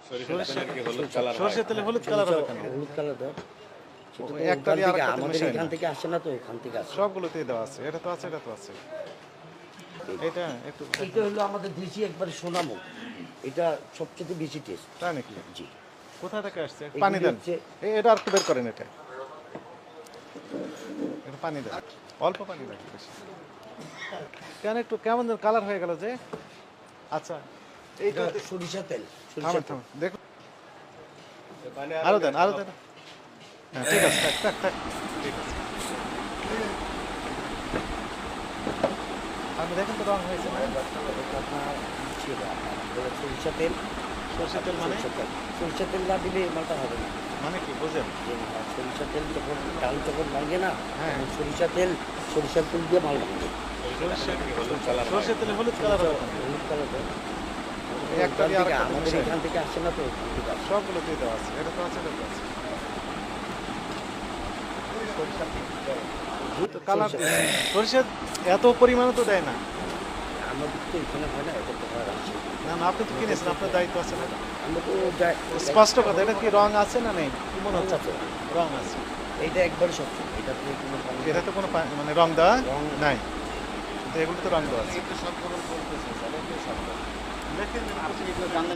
সরষের তেলে হলুদ কালার হবে কেন? হলুদ কালার দেয় সেটা তো একটা ওখান দিয়ে থেকে, আরেকটাতে আমাদের মেশায় এখান না। থেকে আসে না, তো ওখান থেকে আসে। সবগুলোতেই দেওয়া আছে, এটা তো আছে, এটা তো আছে। এটা একটু এটা হলো আমাদের দেশি একবারে সোনামুখ, এটা সবচেয়ে বেশি টেস্ট। তাই নাকি? জি। কোথা থেকে আসছে? এগুলি পানি দেন, হচ্ছে- এটা আর একটু বের করেন। এটা এটা পানি দেন, অল্প পানি দেন, বেশি কেন? একটু কেমন যেন কালার হয়ে গেল যে। আচ্ছা, এইটা সরিষা তেল, সরিষা থামেন তেল। থামেন, দেখুন, আরো দেন, আরো দেন। হ্যাঁ, ঠিক আছে, থাক থাক থাক, ঠিক আছে। আপনি দেখেন তো রং হয়েছে না? এটা আপনার ছিল, আপনার সরিষা তেল। সরষের তেল মানে? সরিষা তেল না দিলে এই মালটা হবে না। মানে কি বুঝেন? যে সরিষা তেল যখন ডাল যখন ভাঙে না, হ্যাঁ। তখন সরিষার তেল দিয়ে মাল ভাঙে। সরষের তেলে হলুদ কালার হবে কেন? হলুদ কালার দেয়। এই একটা দিয়ে ওখান থেকে, আরেকটাতে আমাদের মেশায়। এখান থেকে আসে না, তো ওখান থেকে আসে। সবগুলোতেই দেওয়া আছে, এটা তো আছে, এটা তো আছে। কালার সরিষার এত পরিমাণে তো দেয় না। আমাদের তো এখানে হয় না, এটা তো হয় আসে। না না, আপনি তো কিনেছেন, আপনার দায়িত্ব আছে না? আমরা তো যাই স্পষ্ট কথা, এটা কি রং আছে না নেই? কি মনে হচ্ছে আপনার? রং আছে। এইটা একবারে সত্য, এটা তো কোনো পানি এটা তো কোনো মানে রং দেওয়া রং নাই, তো এগুলো তো রং দেওয়া আছে। সংকলন করতেছে, তাহলে তো সব দেখেন, আপনি তো জানেন।